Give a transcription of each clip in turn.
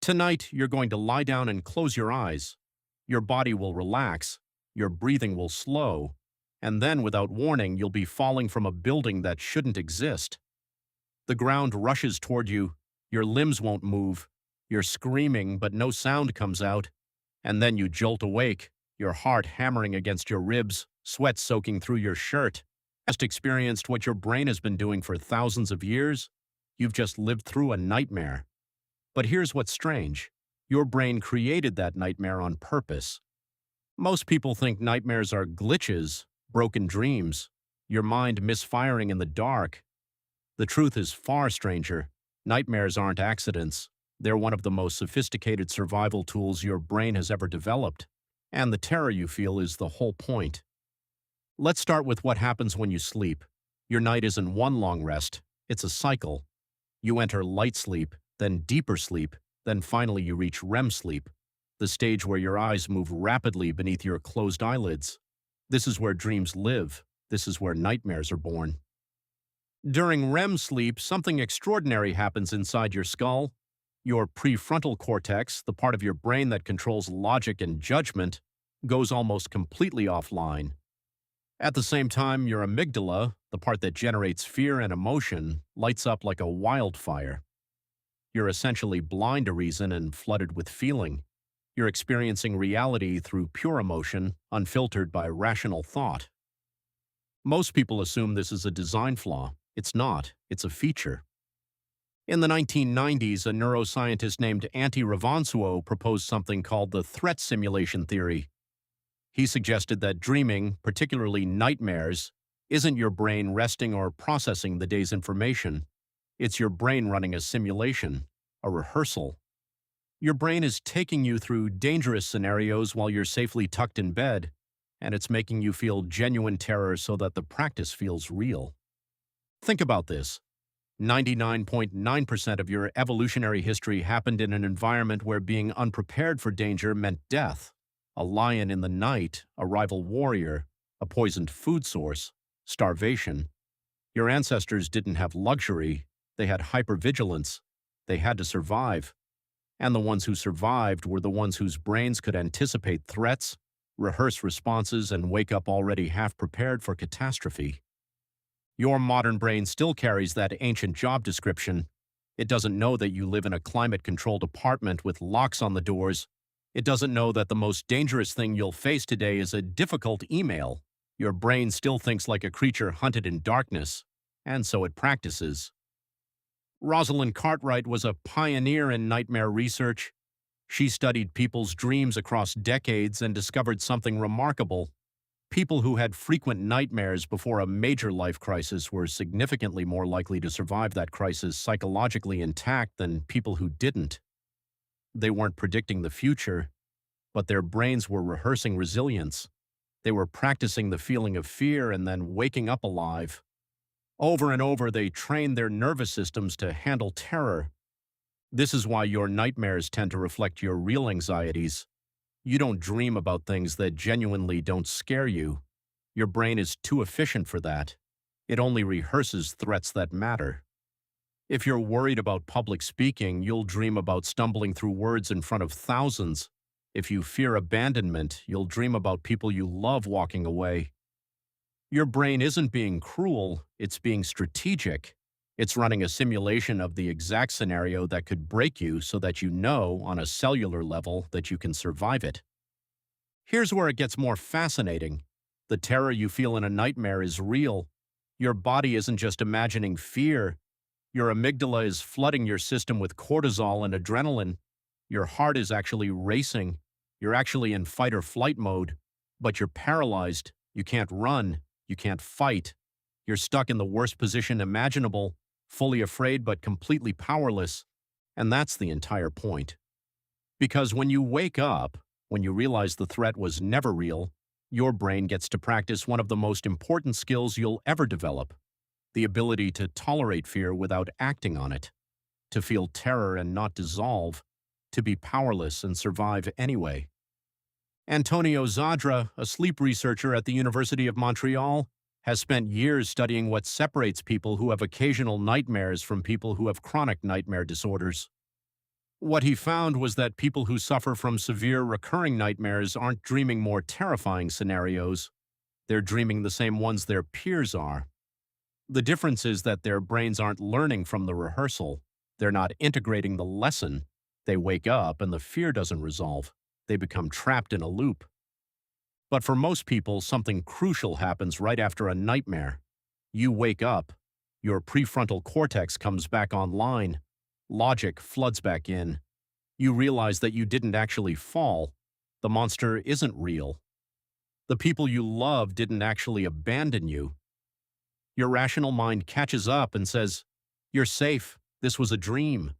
Tonight, you're going to lie down and close your eyes. Your body will relax, your breathing will slow, and then, without warning, you'll be falling from a building that shouldn't exist. The ground rushes toward you, your limbs won't move, you're screaming but no sound comes out, and then you jolt awake, your heart hammering against your ribs, sweat soaking through your shirt. Just experienced what your brain has been doing for thousands of years? You've just lived through a nightmare. But here's what's strange. Your brain created that nightmare on purpose. Most people think nightmares are glitches, broken dreams, your mind misfiring in the dark. The truth is far stranger. Nightmares aren't accidents. They're one of the most sophisticated survival tools your brain has ever developed. And the terror you feel is the whole point. Let's start with what happens when you sleep. Your night isn't one long rest, it's a cycle. You enter light sleep, then deeper sleep, then finally you reach REM sleep, the stage where your eyes move rapidly beneath your closed eyelids. This is where dreams live. This is where nightmares are born. During REM sleep, something extraordinary happens inside your skull. Your prefrontal cortex, the part of your brain that controls logic and judgment, goes almost completely offline. At the same time, your amygdala, the part that generates fear and emotion, lights up like a wildfire. You're essentially blind to reason and flooded with feeling. You're experiencing reality through pure emotion, unfiltered by rational thought. Most people assume this is a design flaw. It's not. It's a feature. In the 1990s, a neuroscientist named Antti Revonsuo proposed something called the threat simulation theory. He suggested that dreaming, particularly nightmares, isn't your brain resting or processing the day's information. It's your brain running a simulation, a rehearsal. Your brain is taking you through dangerous scenarios while you're safely tucked in bed, and it's making you feel genuine terror so that the practice feels real. Think about this. 99.9% of your evolutionary history happened in an environment where being unprepared for danger meant death. A lion in the night, a rival warrior, a poisoned food source, starvation. Your ancestors didn't have luxury. They had hypervigilance. They had to survive. And the ones who survived were the ones whose brains could anticipate threats, rehearse responses, and wake up already half prepared for catastrophe. Your modern brain still carries that ancient job description. It doesn't know that you live in a climate-controlled apartment with locks on the doors. It doesn't know that the most dangerous thing you'll face today is a difficult email. Your brain still thinks like a creature hunted in darkness, and so it practices. Rosalind Cartwright was a pioneer in nightmare research. She studied people's dreams across decades and discovered something remarkable. People who had frequent nightmares before a major life crisis were significantly more likely to survive that crisis psychologically intact than people who didn't. They weren't predicting the future, but their brains were rehearsing resilience. They were practicing the feeling of fear and then waking up alive. Over and over, they trained their nervous systems to handle terror. This is why your nightmares tend to reflect your real anxieties. You don't dream about things that genuinely don't scare you. Your brain is too efficient for that. It only rehearses threats that matter. If you're worried about public speaking, you'll dream about stumbling through words in front of thousands. If you fear abandonment, you'll dream about people you love walking away. Your brain isn't being cruel, it's being strategic. It's running a simulation of the exact scenario that could break you so that you know, on a cellular level, that you can survive it. Here's where it gets more fascinating. The terror you feel in a nightmare is real. Your body isn't just imagining fear. Your amygdala is flooding your system with cortisol and adrenaline. Your heart is actually racing. You're actually in fight or flight mode, but you're paralyzed. You can't run. You can't fight. You're stuck in the worst position imaginable, fully afraid but completely powerless. And that's the entire point. Because when you wake up, when you realize the threat was never real, your brain gets to practice one of the most important skills you'll ever develop: the ability to tolerate fear without acting on it, to feel terror and not dissolve, to be powerless and survive anyway. Antonio Zadra, a sleep researcher at the University of Montreal, has spent years studying what separates people who have occasional nightmares from people who have chronic nightmare disorders. What he found was that people who suffer from severe recurring nightmares aren't dreaming more terrifying scenarios, they're dreaming the same ones their peers are. The difference is that their brains aren't learning from the rehearsal. They're not integrating the lesson. They wake up and the fear doesn't resolve. They become trapped in a loop. But for most people, something crucial happens right after a nightmare. You wake up, your prefrontal cortex comes back online, logic floods back in. You realize that you didn't actually fall. The monster isn't real. The people you love didn't actually abandon you. Your rational mind catches up and says, "You're safe. This was a dream."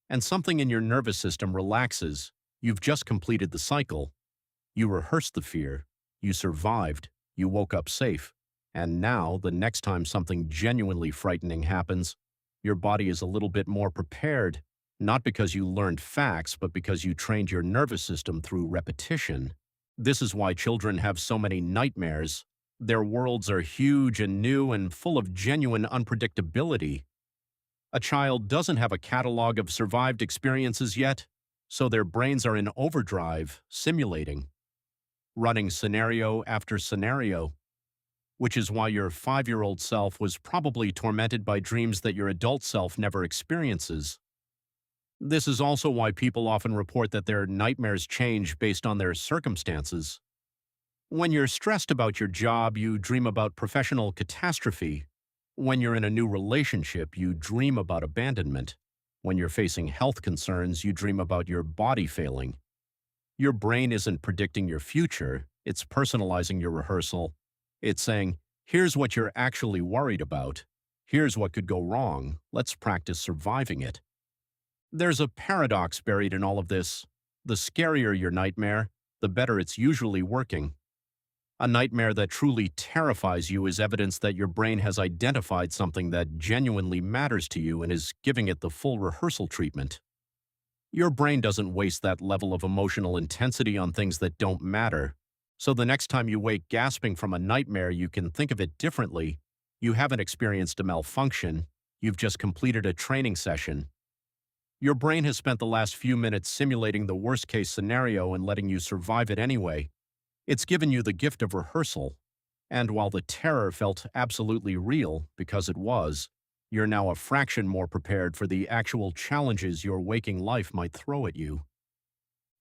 And something in your nervous system relaxes. You've just completed the cycle. You rehearsed the fear. You survived. You woke up safe. And now, the next time something genuinely frightening happens, your body is a little bit more prepared, not because you learned facts, but because you trained your nervous system through repetition. This is why children have so many nightmares. Their worlds are huge and new and full of genuine unpredictability. A child doesn't have a catalog of survived experiences yet, so their brains are in overdrive, simulating, running scenario after scenario, which is why your 5-year-old self was probably tormented by dreams that your adult self never experiences. This is also why people often report that their nightmares change based on their circumstances. When you're stressed about your job, you dream about professional catastrophe. When you're in a new relationship, you dream about abandonment. When you're facing health concerns, you dream about your body failing. Your brain isn't predicting your future, it's personalizing your rehearsal. It's saying, here's what you're actually worried about. Here's what could go wrong. Let's practice surviving it. There's a paradox buried in all of this. The scarier your nightmare, the better it's usually working. A nightmare that truly terrifies you is evidence that your brain has identified something that genuinely matters to you and is giving it the full rehearsal treatment. Your brain doesn't waste that level of emotional intensity on things that don't matter. So the next time you wake gasping from a nightmare, you can think of it differently. You haven't experienced a malfunction. You've just completed a training session. Your brain has spent the last few minutes simulating the worst-case scenario and letting you survive it anyway. It's given you the gift of rehearsal. And while the terror felt absolutely real, because it was, you're now a fraction more prepared for the actual challenges your waking life might throw at you.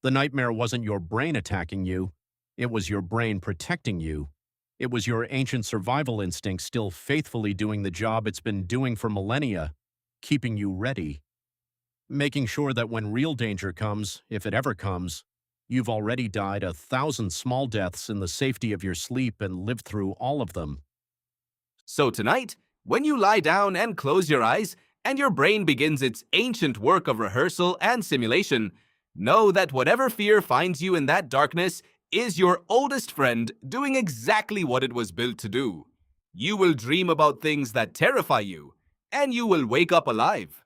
The nightmare wasn't your brain attacking you. It was your brain protecting you. It was your ancient survival instinct still faithfully doing the job it's been doing for millennia, keeping you ready. Making sure that when real danger comes, if it ever comes, you've already died 1,000 small deaths in the safety of your sleep and lived through all of them. So tonight, when you lie down and close your eyes, and your brain begins its ancient work of rehearsal and simulation, know that whatever fear finds you in that darkness is your oldest friend doing exactly what it was built to do. You will dream about things that terrify you, and you will wake up alive.